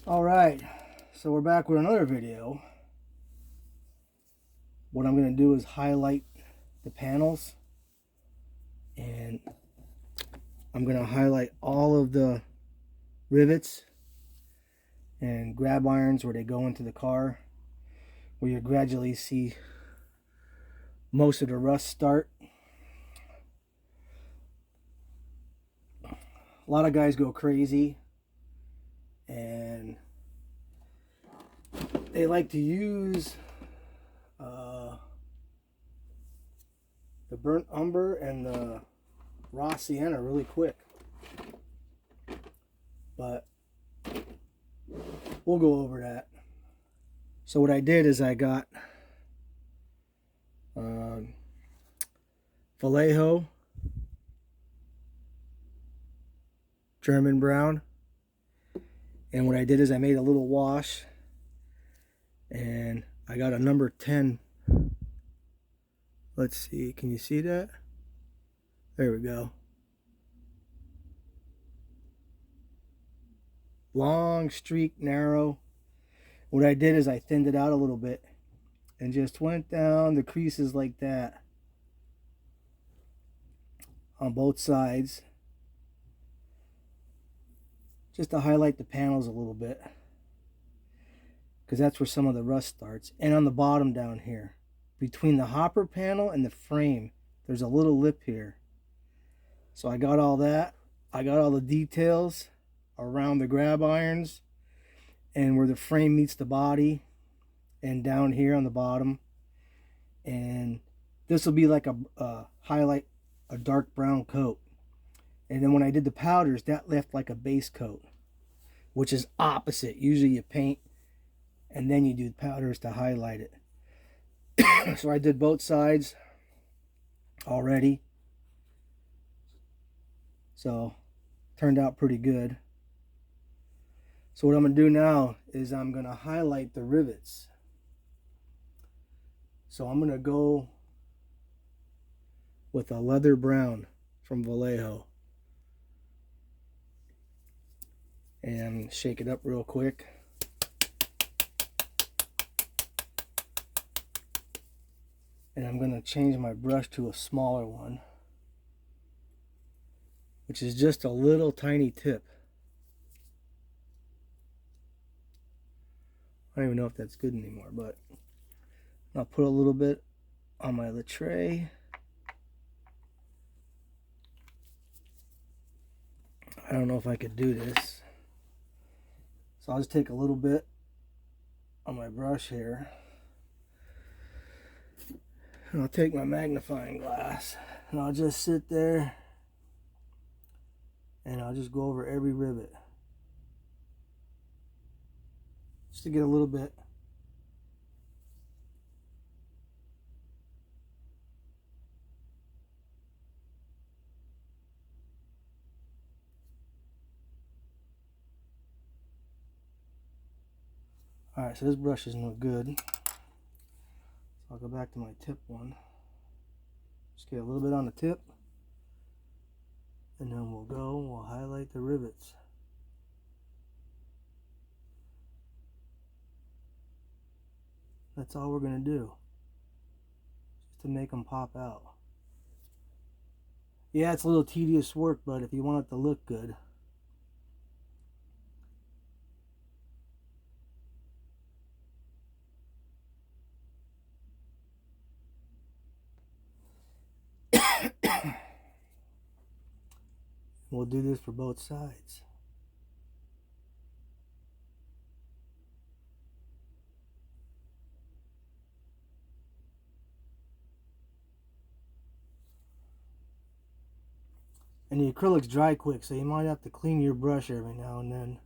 Alright, so we're back with another video. What I'm going to do is highlight the panels, and I'm going to highlight all of the rivets and grab irons where they go into the car, where you gradually see most of the rust start. A lot of guys go crazy and they like to use the burnt umber and the raw sienna really quick, but we'll go over that. So what I did is I got Vallejo German brown, and what I did is I made a little wash, and I got a number 10. Let's see, can you see that? There we go. Long streak, narrow. What I did is I thinned it out a little bit and just went down the creases like that on both sides, just to highlight the panels a little bit, because that's where some of the rust starts. And on the bottom down here, between the hopper panel and the frame, there's a little lip here. So I got all that. I got all the details around the grab irons and where the frame meets the body, and down here on the bottom. And this will be like a highlight, a dark brown coat. And then when I did the powders, that left like a base coat, which is opposite. Usually you paint and then you do powders to highlight it. So I did both sides already. So turned out pretty good. So what I'm going to do now is I'm going to highlight the rivets. So I'm going to go with a leather brown from Vallejo and shake it up real quick. And I'm going to change my brush to a smaller one, which is just a little tiny tip. I don't even know if that's good anymore, but I'll put a little bit on my tray. I don't know if I could do this, so I'll just take a little bit on my brush here, and I'll take my magnifying glass and I'll just sit there and I'll just go over every rivet just to get a little bit. Alright, so this brush is no good. So I'll go back to my tip one. Just get a little bit on the tip, and then we'll highlight the rivets. That's all we're going to do, just to make them pop out. Yeah, it's a little tedious work, but if you want it to look good. We'll do this for both sides. And the acrylics dry quick, so you might have to clean your brush every now and then.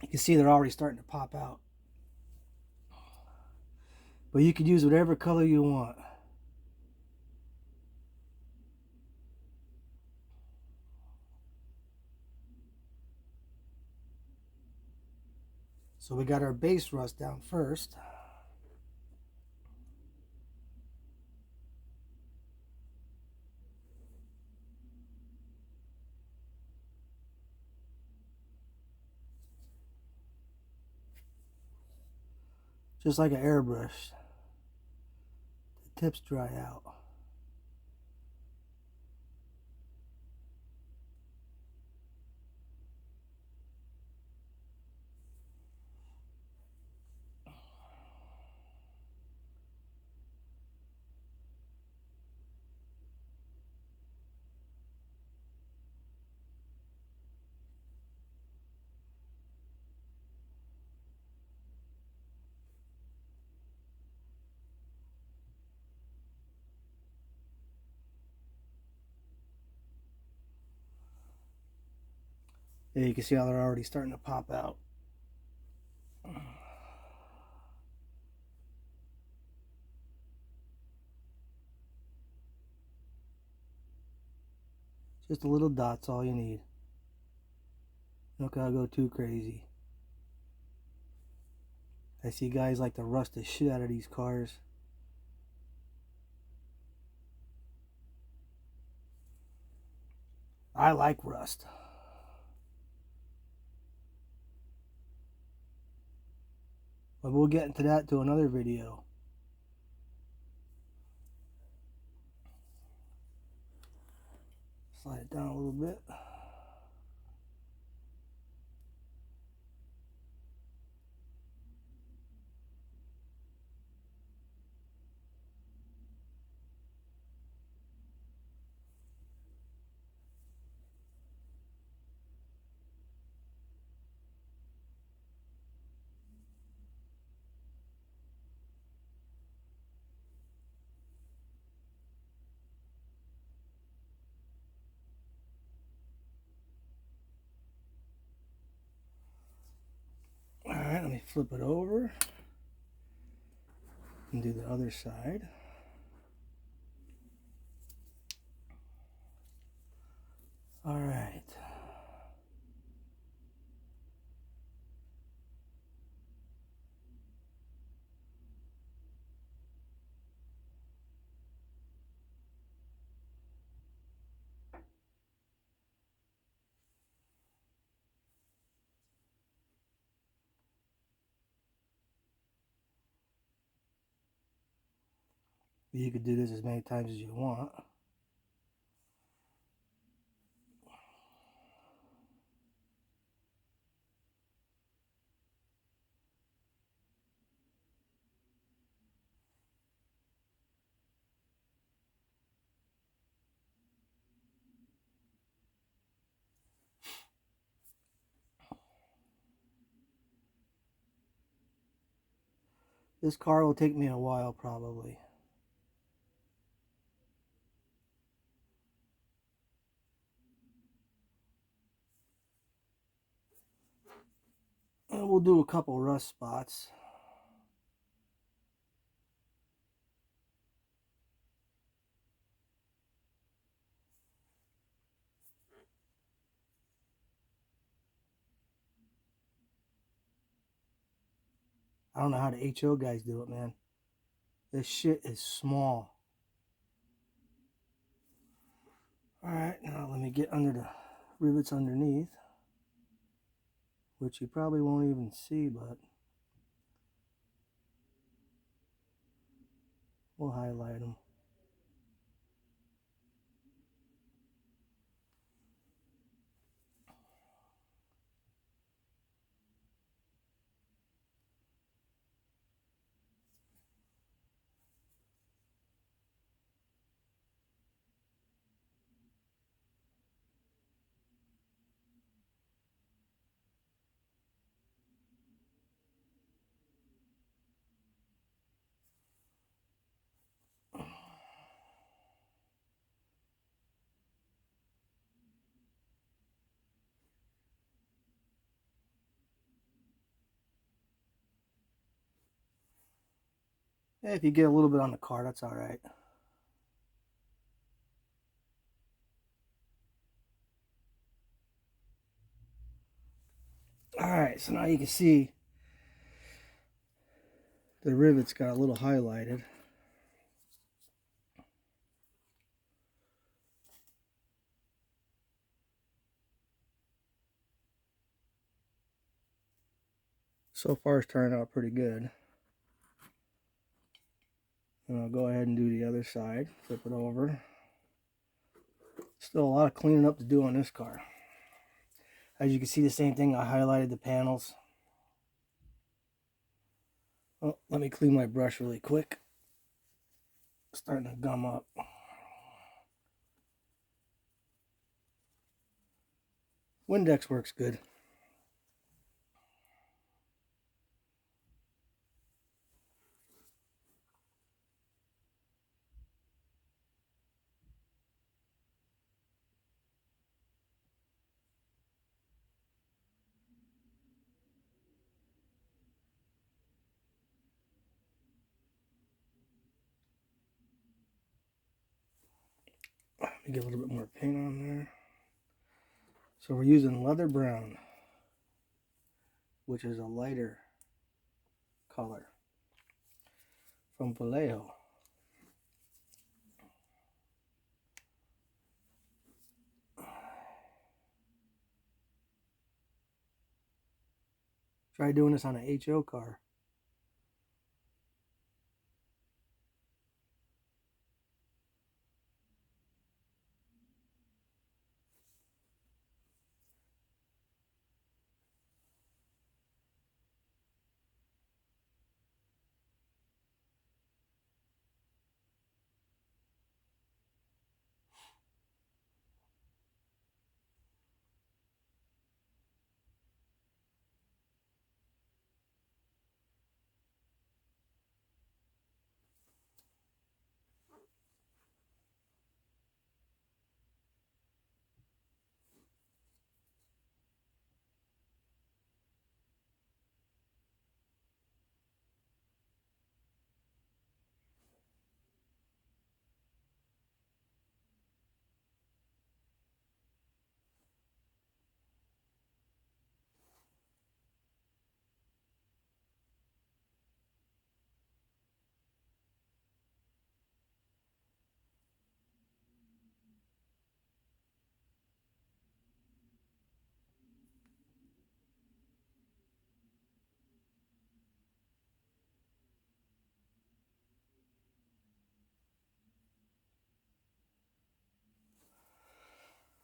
You can see they're already starting to pop out. But you could use whatever color you want. So we got our base rust down first. Just like an airbrush, the tips dry out. Yeah, you can see how they're already starting to pop out. Just a little dot's all you need. Don't gotta go too crazy. I see guys like to rust the shit out of these cars. I like rust. But we'll get into that to another video. Slide it down a little bit. Alright, let me flip it over and do the other side. Alright. You could do this as many times as you want. This car will take me a while probably. And we'll do a couple rust spots. I don't know how the HO guys do it, man. This shit is small. Alright, now let me get under the rivets underneath, which you probably won't even see, but we'll highlight them. Yeah, if you get a little bit on the car, that's alright. Alright, so now you can see The rivets got a little highlighted. So far it's turning out pretty good. And I'll go ahead and do the other side. Flip it over. Still a lot of cleaning up to do on this car. As you can see, the same thing, I highlighted the panels. Oh, let me clean my brush really quick. It's starting to gum up. Windex works good. Let me get a little bit more paint on there. So we're using leather brown, which is a lighter color from Vallejo. Try doing this on an HO car.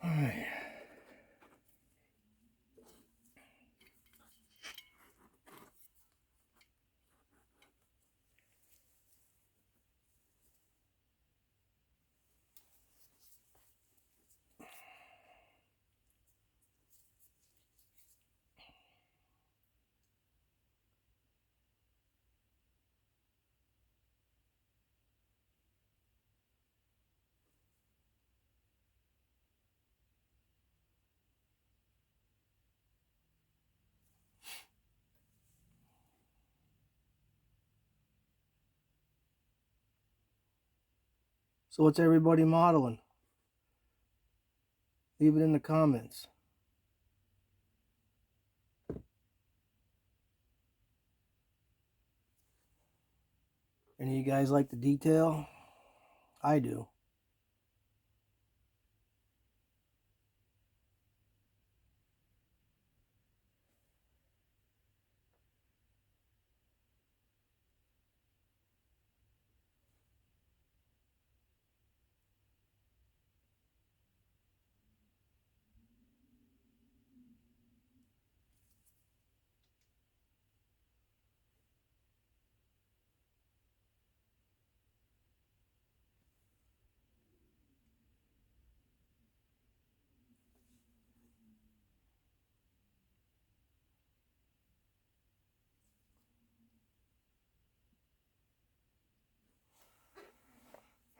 All right. So what's everybody modeling? Leave it in the comments. Any of you guys like the detail? I do.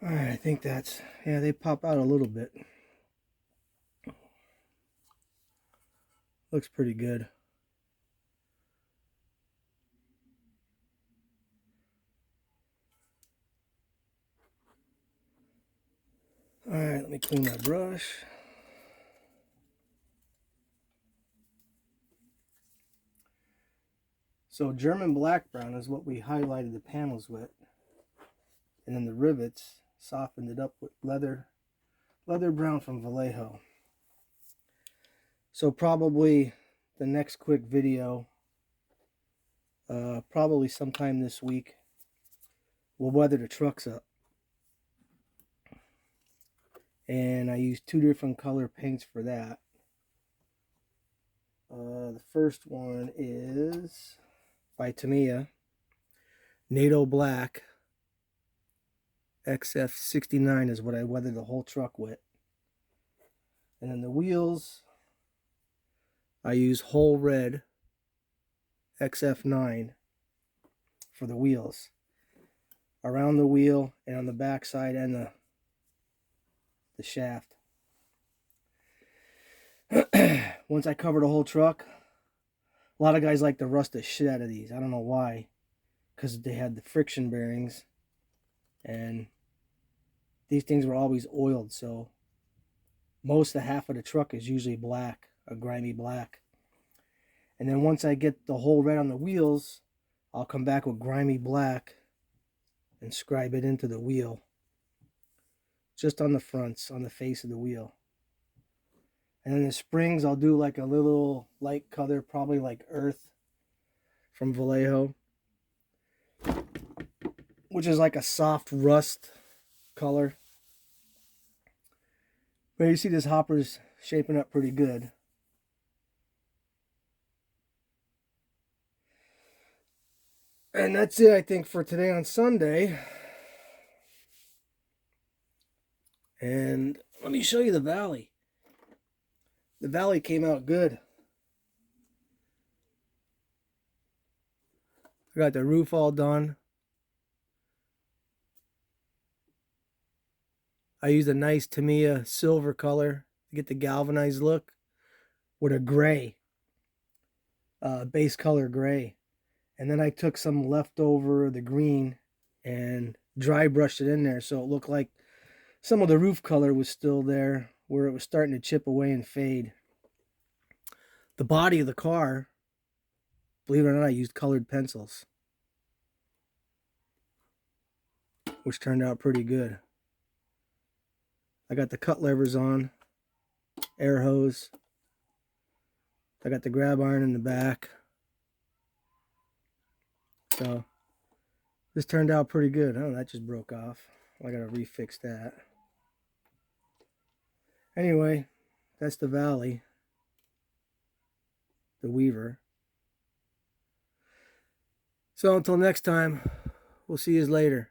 All right, I think that's, yeah, they pop out a little bit. Looks pretty good. All right, let me clean my brush. So German black brown is what we highlighted the panels with. And then the rivets softened it up with leather brown from Vallejo. So probably the next quick video, probably sometime this week, we'll weather the trucks up. And I used 2 different color paints for that. The first one is by Tamiya, NATO Black. XF69 is what I weathered the whole truck with. And then the wheels, I use whole red XF9 for the wheels. Around the wheel and on the back side and the shaft. Once I cover the whole truck, a lot of guys like to rust the shit out of these. I don't know why. Because they had the friction bearings. And these things were always oiled, so most of the half of the truck is usually black, a grimy black. And then once I get the whole red on the wheels, I'll come back with grimy black and scribe it into the wheel. Just on the fronts, on the face of the wheel. And then the springs, I'll do like a little light color, probably like earth from Vallejo, which is like a soft rust color. But you see this hopper's shaping up pretty good. And that's it, I think, for today on Sunday. And let me show you the valley. The valley came out good. I got the roof all done. I used a nice Tamiya silver color to get the galvanized look with a gray, base color gray. And then I took some leftover, the green, and dry brushed it in there so it looked like some of the roof color was still there where it was starting to chip away and fade. The body of the car, believe it or not, I used colored pencils, which turned out pretty good. I got the cut levers on, air hose. I got the grab iron in the back. So this turned out pretty good. Oh, that just broke off. I gotta refix that. Anyway, that's the valley. The Weaver. So until next time, we'll see you later.